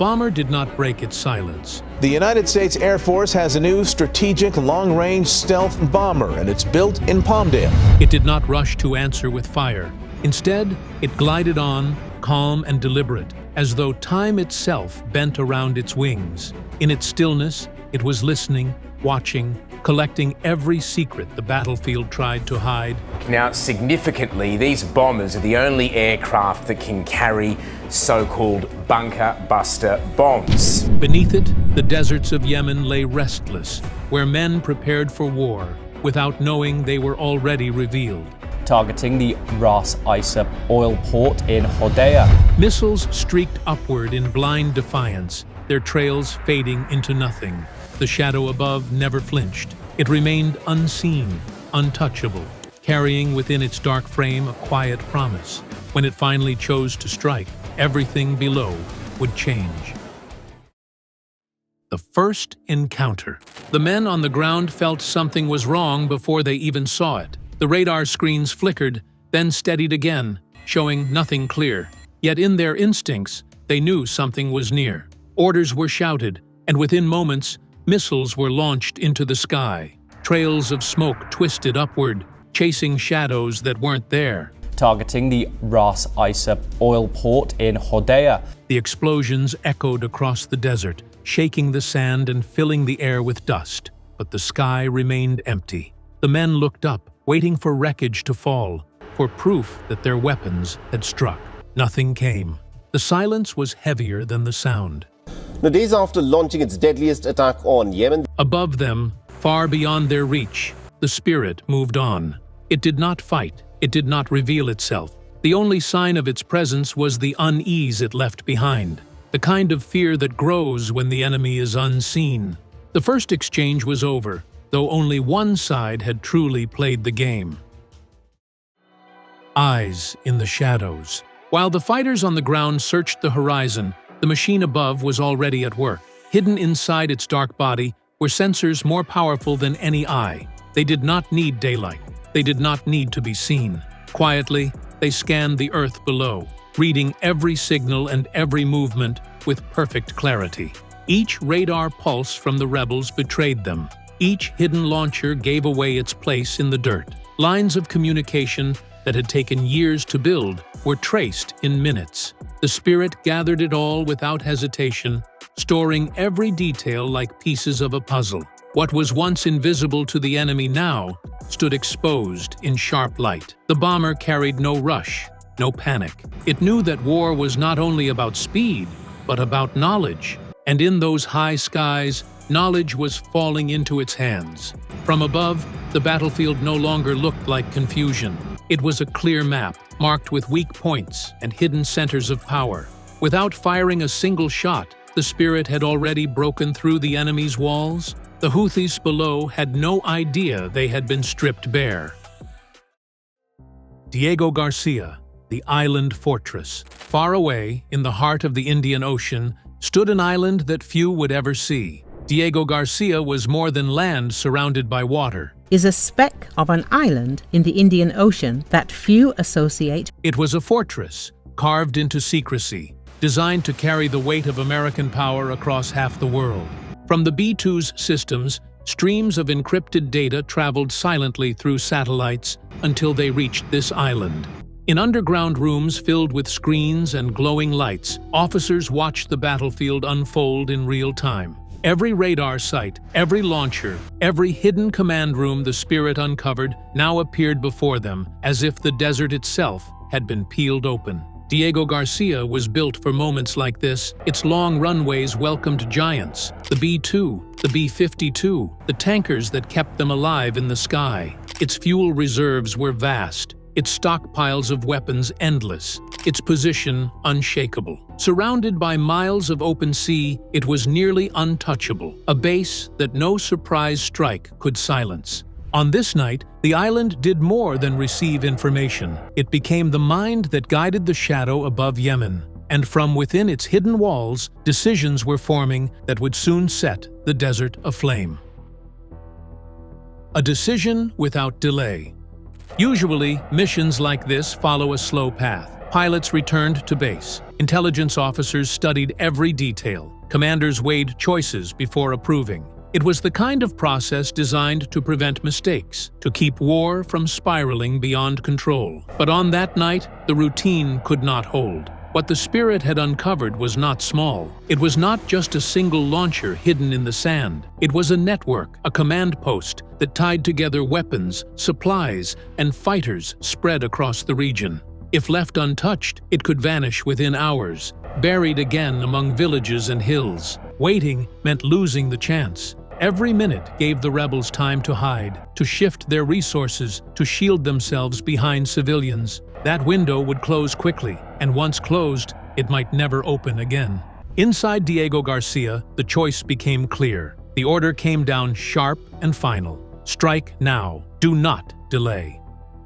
bomber did not break its silence. The United States Air Force has a new strategic long-range stealth bomber, and it's built in Palmdale. It did not rush to answer with fire. Instead, it glided on, calm and deliberate, as though time itself bent around its wings. In its stillness, it was listening, watching, collecting every secret the battlefield tried to hide. Now, significantly, these bombers are the only aircraft that can carry so-called bunker buster bombs. Beneath it, the deserts of Yemen lay restless, where men prepared for war, without knowing they were already revealed. Targeting the Ras Isa oil port in Hodea. Missiles streaked upward in blind defiance, their trails fading into nothing. The shadow above never flinched. It remained unseen, untouchable, carrying within its dark frame a quiet promise. When it finally chose to strike, everything below would change. The first encounter. The men on the ground felt something was wrong before they even saw it. The radar screens flickered, then steadied again, showing nothing clear. Yet in their instincts, they knew something was near. Orders were shouted, and within moments, missiles were launched into the sky. Trails of smoke twisted upward, chasing shadows that weren't there. Targeting the Ras Isa oil port in Hodea. The explosions echoed across the desert, shaking the sand and filling the air with dust. But the sky remained empty. The men looked up, waiting for wreckage to fall, for proof that their weapons had struck. Nothing came. The silence was heavier than the sound. Now, days after launching its deadliest attack on Yemen, above them, far beyond their reach, the spirit moved on. It did not fight. It did not reveal itself. The only sign of its presence was the unease it left behind, the kind of fear that grows when the enemy is unseen. The first exchange was over, though only one side had truly played the game. Eyes in the shadows. While the fighters on the ground searched the horizon, the machine above was already at work. Hidden inside its dark body were sensors more powerful than any eye. They did not need daylight. They did not need to be seen. Quietly, they scanned the earth below, reading every signal and every movement with perfect clarity. Each radar pulse from the rebels betrayed them. Each hidden launcher gave away its place in the dirt. Lines of communication that had taken years to build were traced in minutes. The spirit gathered it all without hesitation, storing every detail like pieces of a puzzle. What was once invisible to the enemy now stood exposed in sharp light. The bomber carried no rush, no panic. It knew that war was not only about speed, but about knowledge. And in those high skies, knowledge was falling into its hands. From above, the battlefield no longer looked like confusion. It was a clear map, marked with weak points and hidden centers of power. Without firing a single shot, the spirit had already broken through the enemy's walls. The Houthis below had no idea they had been stripped bare. Diego Garcia, the island fortress. Far away, in the heart of the Indian Ocean, stood an island that few would ever see. Diego Garcia was more than land surrounded by water. Is a speck of an island in the Indian Ocean that few associate. It was a fortress, carved into secrecy, designed to carry the weight of American power across half the world. From the B-2's systems, streams of encrypted data traveled silently through satellites until they reached this island. In underground rooms filled with screens and glowing lights, officers watched the battlefield unfold in real time. Every radar site, every launcher, every hidden command room the spirit uncovered now appeared before them, as if the desert itself had been peeled open. Diego Garcia was built for moments like this. Its long runways welcomed giants, the B-2, the B-52, the tankers that kept them alive in the sky. Its fuel reserves were vast, its stockpiles of weapons endless, its position unshakable. Surrounded by miles of open sea, it was nearly untouchable, a base that no surprise strike could silence. On this night, the island did more than receive information. It became the mind that guided the shadow above Yemen, and from within its hidden walls, decisions were forming that would soon set the desert aflame. A decision without delay. Usually, missions like this follow a slow path. Pilots returned to base. Intelligence officers studied every detail. Commanders weighed choices before approving. It was the kind of process designed to prevent mistakes, to keep war from spiraling beyond control. But on that night, the routine could not hold. What the Spirit had uncovered was not small. It was not just a single launcher hidden in the sand. It was a network, a command post that tied together weapons, supplies, and fighters spread across the region. If left untouched, it could vanish within hours, buried again among villages and hills. Waiting meant losing the chance. Every minute gave the rebels time to hide, to shift their resources, to shield themselves behind civilians. That window would close quickly, and once closed, it might never open again. Inside Diego Garcia, the choice became clear. The order came down sharp and final. Strike now. Do not delay.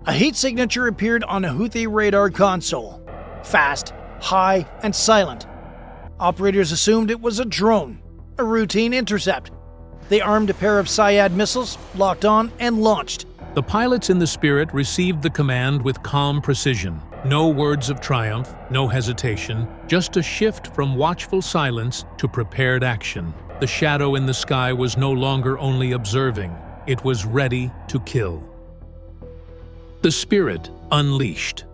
A heat signature appeared on a Houthi radar console. Fast, high, and silent. Operators assumed it was a drone, a routine intercept. They armed a pair of Syad missiles, locked on, and launched. The pilots in the Spirit received the command with calm precision. No words of triumph, no hesitation, just a shift from watchful silence to prepared action. The shadow in the sky was no longer only observing, it was ready to kill. The Spirit unleashed.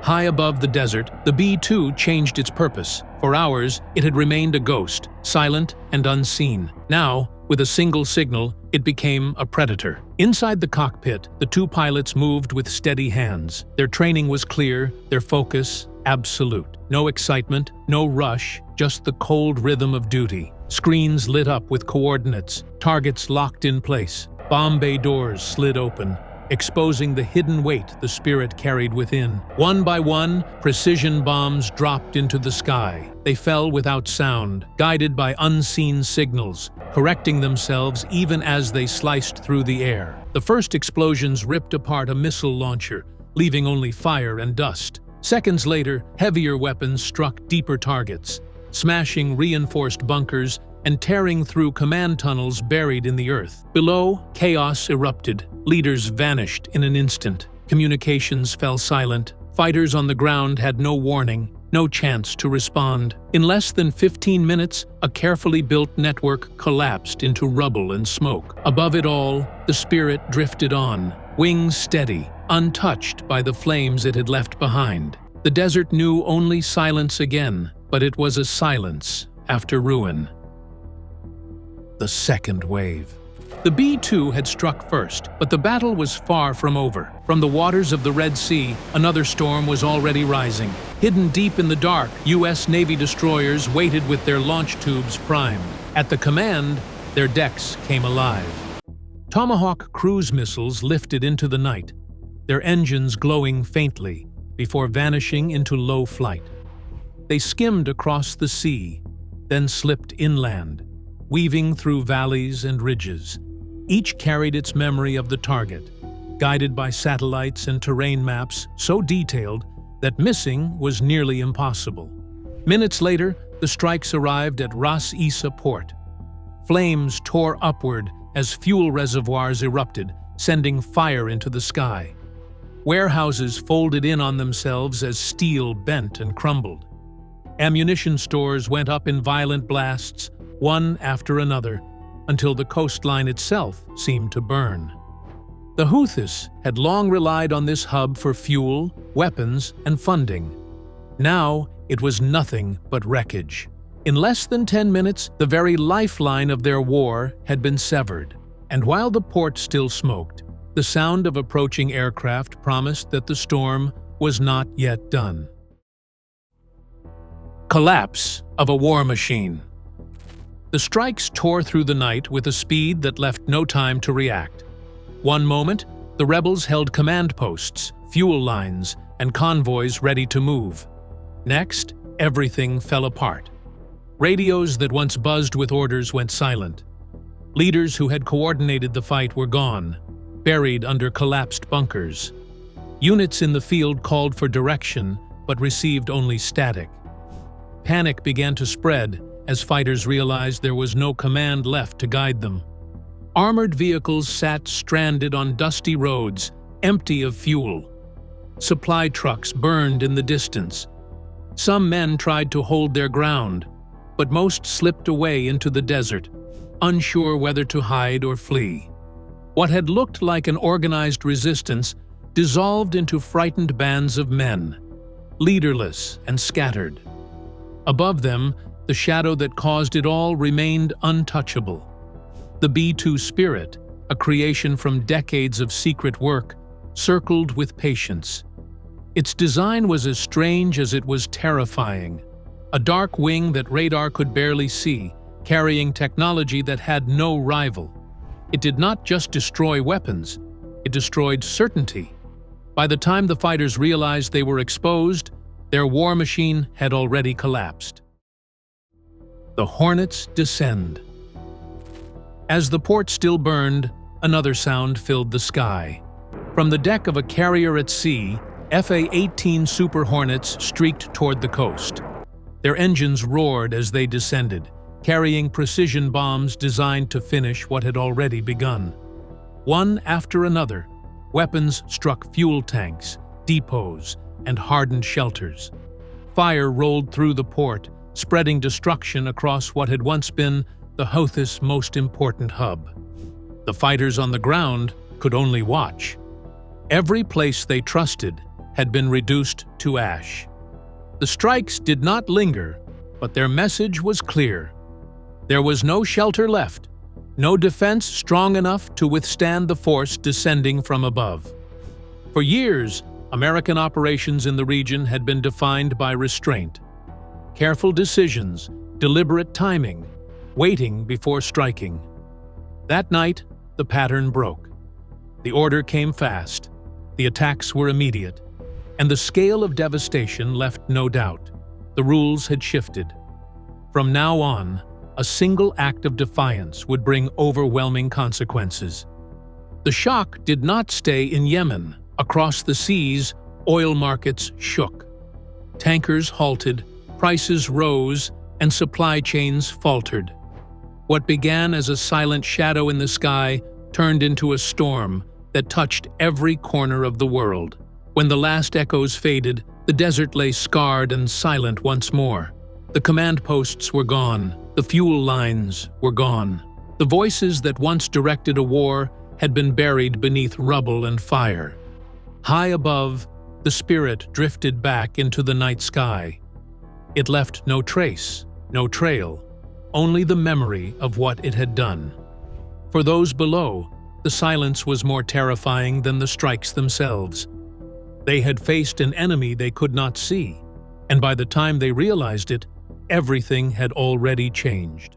High above the desert, the B-2 changed its purpose. For hours, it had remained a ghost, silent and unseen. Now, with a single signal, it became a predator. Inside the cockpit, the two pilots moved with steady hands. Their training was clear, their focus absolute. No excitement, no rush, just the cold rhythm of duty. Screens lit up with coordinates, targets locked in place. Bomb bay doors slid open, exposing the hidden weight the Spirit carried within. One by one, precision bombs dropped into the sky. They fell without sound, guided by unseen signals, correcting themselves even as they sliced through the air. The first explosions ripped apart a missile launcher, leaving only fire and dust. Seconds later, heavier weapons struck deeper targets, smashing reinforced bunkers and tearing through command tunnels buried in the earth. Below, chaos erupted. Leaders vanished in an instant. Communications fell silent. Fighters on the ground had no warning, no chance to respond. In less than 15 minutes, a carefully built network collapsed into rubble and smoke. Above it all, the Spirit drifted on, wings steady, untouched by the flames it had left behind. The desert knew only silence again, but it was a silence after ruin. The second wave. The B-2 had struck first, but the battle was far from over. From the waters of the Red Sea, another storm was already rising. Hidden deep in the dark, U.S. Navy destroyers waited with their launch tubes primed. At the command, their decks came alive. Tomahawk cruise missiles lifted into the night, their engines glowing faintly before vanishing into low flight. They skimmed across the sea, then slipped inland, weaving through valleys and ridges. Each carried its memory of the target, guided by satellites and terrain maps so detailed that missing was nearly impossible. Minutes later, the strikes arrived at Ras Isa port. Flames tore upward as fuel reservoirs erupted, sending fire into the sky. Warehouses folded in on themselves as steel bent and crumbled. Ammunition stores went up in violent blasts, one after another, until the coastline itself seemed to burn. The Houthis had long relied on this hub for fuel, weapons, and funding. Now it was nothing but wreckage. In less than 10 minutes, the very lifeline of their war had been severed. And while the port still smoked, the sound of approaching aircraft promised that the storm was not yet done. Collapse of a war machine. The strikes tore through the night with a speed that left no time to react. One moment, the rebels held command posts, fuel lines, and convoys ready to move. Next, everything fell apart. Radios that once buzzed with orders went silent. Leaders who had coordinated the fight were gone, buried under collapsed bunkers. Units in the field called for direction, but received only static. Panic began to spread as fighters realized there was no command left to guide them. Armored vehicles sat stranded on dusty roads, empty of fuel. Supply trucks burned in the distance. Some men tried to hold their ground, but most slipped away into the desert, unsure whether to hide or flee. What had looked like an organized resistance dissolved into frightened bands of men, leaderless and scattered. Above them, the shadow that caused it all remained untouchable. The B-2 Spirit, a creation from decades of secret work, circled with patience. Its design was as strange as it was terrifying. A dark wing that radar could barely see, carrying technology that had no rival. It did not just destroy weapons, it destroyed certainty. By the time the fighters realized they were exposed, their war machine had already collapsed. The Hornets descend. As the port still burned, another sound filled the sky. From the deck of a carrier at sea, FA-18 Super Hornets streaked toward the coast. Their engines roared as they descended, carrying precision bombs designed to finish what had already begun. One after another, weapons struck fuel tanks, depots, and hardened shelters. Fire rolled through the port, spreading destruction across what had once been the Houthis' most important hub. The fighters on the ground could only watch. Every place they trusted had been reduced to ash. The strikes did not linger, but their message was clear. There was no shelter left, no defense strong enough to withstand the force descending from above. For years, American operations in the region had been defined by restraint. Careful decisions, deliberate timing, waiting before striking. That night, the pattern broke. The order came fast, the attacks were immediate, and the scale of devastation left no doubt. The rules had shifted. From now on, a single act of defiance would bring overwhelming consequences. The shock did not stay in Yemen. Across the seas, oil markets shook. Tankers halted, prices rose, and supply chains faltered. What began as a silent shadow in the sky turned into a storm that touched every corner of the world. When the last echoes faded, the desert lay scarred and silent once more. The command posts were gone. The fuel lines were gone. The voices that once directed a war had been buried beneath rubble and fire. High above, the Spirit drifted back into the night sky. It left no trace, no trail, only the memory of what it had done. For those below, the silence was more terrifying than the strikes themselves. They had faced an enemy they could not see, and by the time they realized it, everything had already changed.